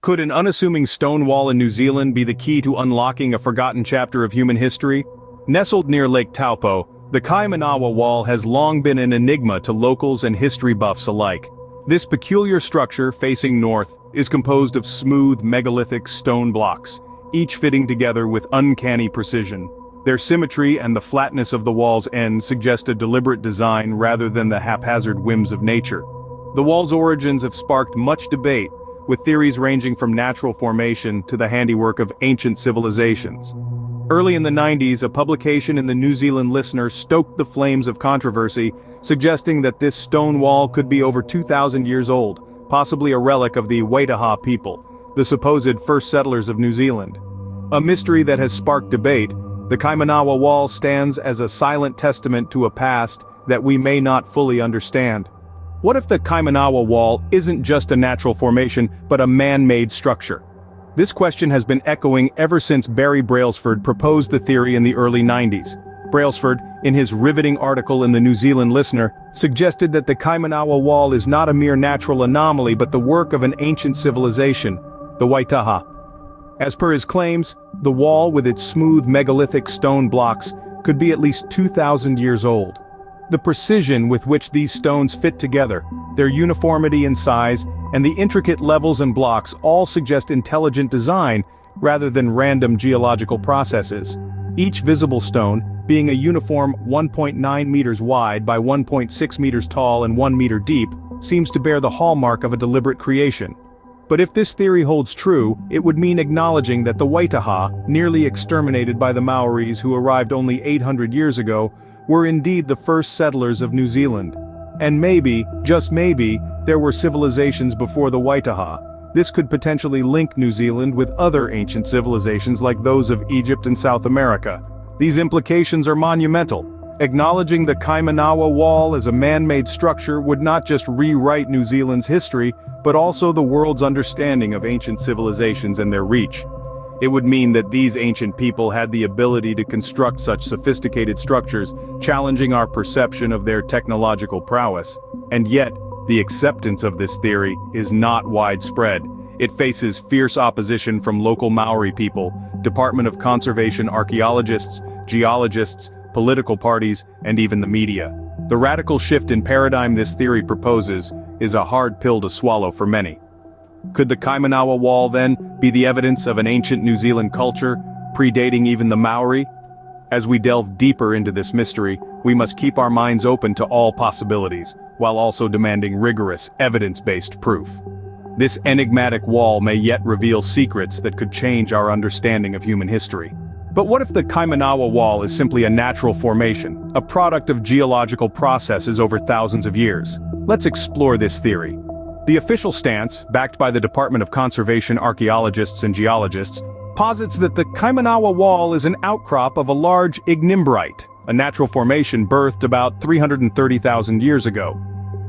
Could an unassuming stone wall in New Zealand be the key to unlocking a forgotten chapter of human history? Nestled near Lake Taupo, the Kaimanawa Wall has long been an enigma to locals and history buffs alike. This peculiar structure, facing north, is composed of smooth megalithic stone blocks, each fitting together with uncanny precision. Their symmetry and the flatness of the wall's ends suggest a deliberate design rather than the haphazard whims of nature. The wall's origins have sparked much debate, with theories ranging from natural formation to the handiwork of ancient civilizations. Early in the 90s, a publication in the New Zealand Listener stoked the flames of controversy, suggesting that this stone wall could be over 2,000 years old, possibly a relic of the Waitaha people, the supposed first settlers of New Zealand. A mystery that has sparked debate, the Kaimanawa Wall stands as a silent testament to a past that we may not fully understand. What if the Kaimanawa Wall isn't just a natural formation, but a man-made structure? This question has been echoing ever since Barry Brailsford proposed the theory in the early 90s. Brailsford, in his riveting article in the New Zealand Listener, suggested that the Kaimanawa Wall is not a mere natural anomaly but the work of an ancient civilization, the Waitaha. As per his claims, the wall with its smooth megalithic stone blocks could be at least 2,000 years old. The precision with which these stones fit together, their uniformity in size, and the intricate levels and blocks all suggest intelligent design rather than random geological processes. Each visible stone, being a uniform 1.9 meters wide by 1.6 meters tall and 1 meter deep, seems to bear the hallmark of a deliberate creation. But if this theory holds true, it would mean acknowledging that the Waitaha, nearly exterminated by the Maoris who arrived only 800 years ago, were indeed the first settlers of New Zealand. And maybe, just maybe, there were civilizations before the Waitaha. This could potentially link New Zealand with other ancient civilizations like those of Egypt and South America. These implications are monumental. Acknowledging the Kaimanawa Wall as a man-made structure would not just rewrite New Zealand's history, but also the world's understanding of ancient civilizations and their reach. It would mean that these ancient people had the ability to construct such sophisticated structures, challenging our perception of their technological prowess. And yet, the acceptance of this theory is not widespread. It faces fierce opposition from local Maori people, Department of Conservation archaeologists, geologists, political parties, and even the media. The radical shift in paradigm this theory proposes is a hard pill to swallow for many. Could the Kaimanawa Wall, then, be the evidence of an ancient New Zealand culture, predating even the Maori? As we delve deeper into this mystery, we must keep our minds open to all possibilities, while also demanding rigorous, evidence-based proof. This enigmatic wall may yet reveal secrets that could change our understanding of human history. But what if the Kaimanawa Wall is simply a natural formation, a product of geological processes over thousands of years? Let's explore this theory. The official stance, backed by the Department of Conservation archaeologists and geologists, posits that the Kaimanawa Wall is an outcrop of a large ignimbrite, a natural formation birthed about 330,000 years ago.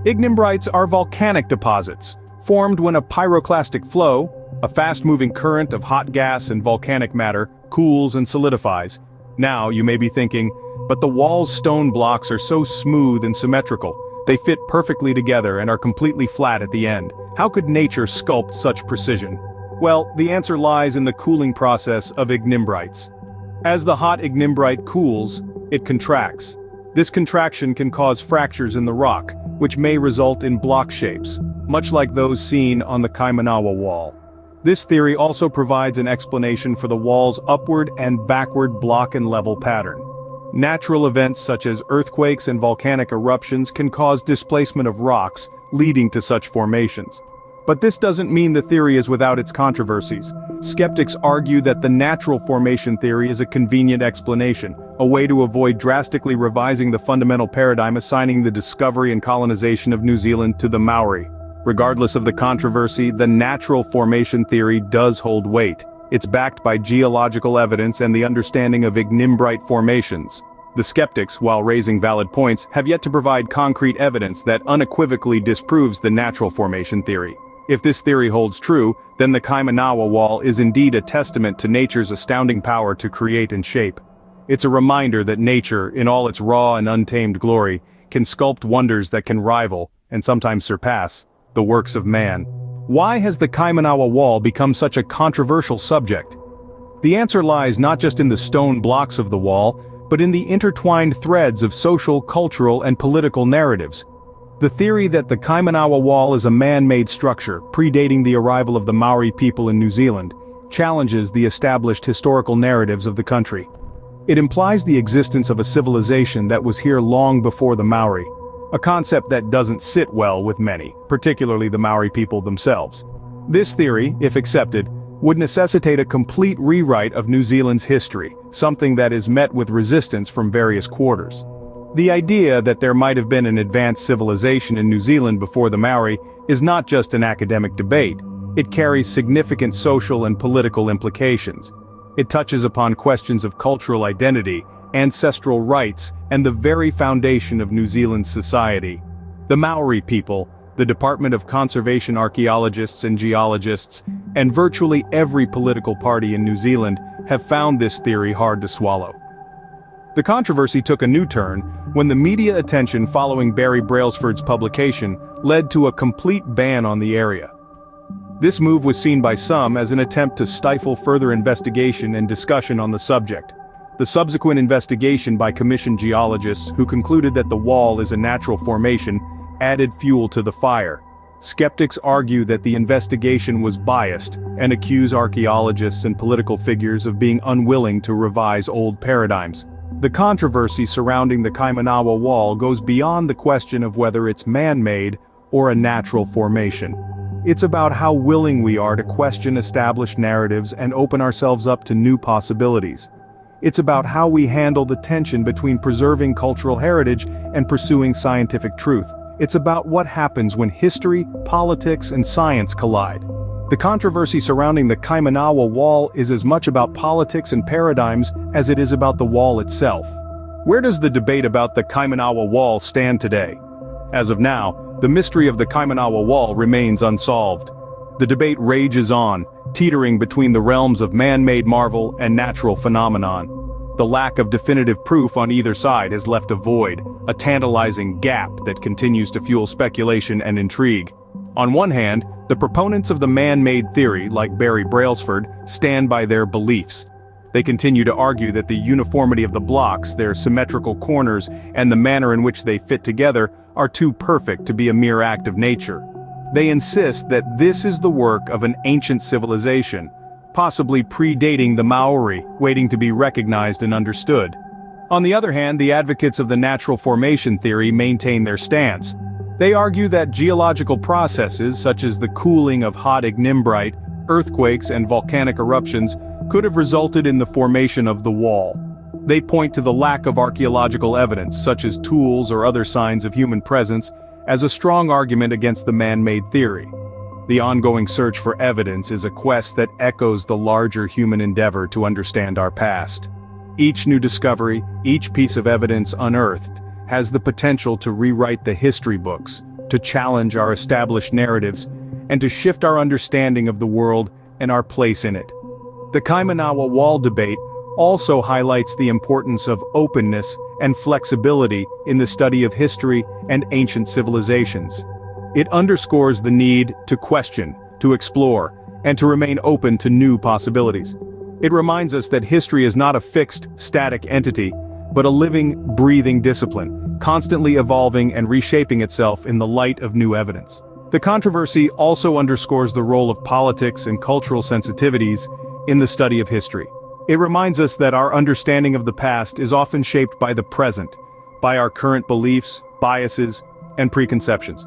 Ignimbrites are volcanic deposits, formed when a pyroclastic flow, a fast-moving current of hot gas and volcanic matter, cools and solidifies. Now, you may be thinking, but the wall's stone blocks are so smooth and symmetrical. They fit perfectly together and are completely flat at the end. How could nature sculpt such precision? Well, the answer lies in the cooling process of ignimbrites. As the hot ignimbrite cools, it contracts. This contraction can cause fractures in the rock, which may result in block shapes, much like those seen on the Kaimanawa Wall. This theory also provides an explanation for the wall's upward and backward block and level pattern. Natural events such as earthquakes and volcanic eruptions can cause displacement of rocks, leading to such formations. But this doesn't mean the theory is without its controversies. Skeptics argue that the natural formation theory is a convenient explanation, a way to avoid drastically revising the fundamental paradigm assigning the discovery and colonization of New Zealand to the Maori. Regardless of the controversy, the natural formation theory does hold weight. It's backed by geological evidence and the understanding of ignimbrite formations. The skeptics, while raising valid points, have yet to provide concrete evidence that unequivocally disproves the natural formation theory. If this theory holds true, then the Kaimanawa Wall is indeed a testament to nature's astounding power to create and shape. It's a reminder that nature, in all its raw and untamed glory, can sculpt wonders that can rival, and sometimes surpass, the works of man. Why has the Kaimanawa Wall become such a controversial subject? The answer lies not just in the stone blocks of the wall, but in the intertwined threads of social, cultural, and political narratives. The theory that the Kaimanawa Wall is a man-made structure, predating the arrival of the Maori people in New Zealand, challenges the established historical narratives of the country. It implies the existence of a civilization that was here long before the Maori, a concept that doesn't sit well with many, particularly the Maori people themselves. This theory, if accepted, would necessitate a complete rewrite of New Zealand's history, something that is met with resistance from various quarters. The idea that there might have been an advanced civilization in New Zealand before the Maori is not just an academic debate, it carries significant social and political implications. It touches upon questions of cultural identity, ancestral rights, and the very foundation of New Zealand's society. The Maori people, the Department of Conservation archaeologists and geologists, and virtually every political party in New Zealand have found this theory hard to swallow. The controversy took a new turn when the media attention following Barry Brailsford's publication led to a complete ban on the area. This move was seen by some as an attempt to stifle further investigation and discussion on the subject. The subsequent investigation by commissioned geologists who concluded that the wall is a natural formation added fuel to the fire. Skeptics argue that the investigation was biased and accuse archaeologists and political figures of being unwilling to revise old paradigms. The controversy surrounding the Kaimanawa Wall goes beyond the question of whether it's man-made or a natural formation. It's about how willing we are to question established narratives and open ourselves up to new possibilities. It's about how we handle the tension between preserving cultural heritage and pursuing scientific truth. It's about what happens when history, politics, and science collide. The controversy surrounding the Kaimanawa Wall is as much about politics and paradigms as it is about the wall itself. Where does the debate about the Kaimanawa Wall stand today? As of now, the mystery of the Kaimanawa Wall remains unsolved. The debate rages on, teetering between the realms of man-made marvel and natural phenomenon. The lack of definitive proof on either side has left a void, a tantalizing gap that continues to fuel speculation and intrigue. On one hand, the proponents of the man-made theory, like Barry Brailsford, stand by their beliefs. They continue to argue that the uniformity of the blocks, their symmetrical corners, and the manner in which they fit together are too perfect to be a mere act of nature. They insist that this is the work of an ancient civilization, possibly predating the Maori, waiting to be recognized and understood. On the other hand, the advocates of the natural formation theory maintain their stance. They argue that geological processes such as the cooling of hot ignimbrite, earthquakes, and volcanic eruptions could have resulted in the formation of the wall. They point to the lack of archaeological evidence, such as tools or other signs of human presence, as a strong argument against the man-made theory. The ongoing search for evidence is a quest that echoes the larger human endeavor to understand our past. Each new discovery, each piece of evidence unearthed, has the potential to rewrite the history books, to challenge our established narratives, and to shift our understanding of the world and our place in it. The Kaimanawa Wall debate also highlights the importance of openness and flexibility in the study of history and ancient civilizations. It underscores the need to question, to explore, and to remain open to new possibilities. It reminds us that history is not a fixed, static entity, but a living, breathing discipline, constantly evolving and reshaping itself in the light of new evidence. The controversy also underscores the role of politics and cultural sensitivities in the study of history. It reminds us that our understanding of the past is often shaped by the present, by our current beliefs, biases, and preconceptions.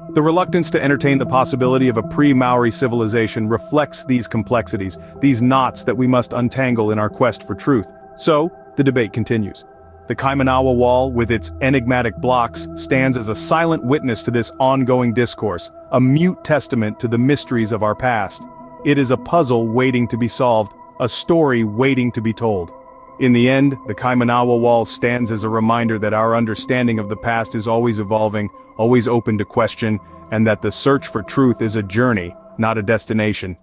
The reluctance to entertain the possibility of a pre-Maori civilization reflects these complexities, these knots that we must untangle in our quest for truth. So, the debate continues. The Kaimanawa Wall, with its enigmatic blocks, stands as a silent witness to this ongoing discourse, a mute testament to the mysteries of our past. It is a puzzle waiting to be solved, a story waiting to be told. In the end, the Kaimanawa Wall stands as a reminder that our understanding of the past is always evolving, always open to question, and that the search for truth is a journey, not a destination.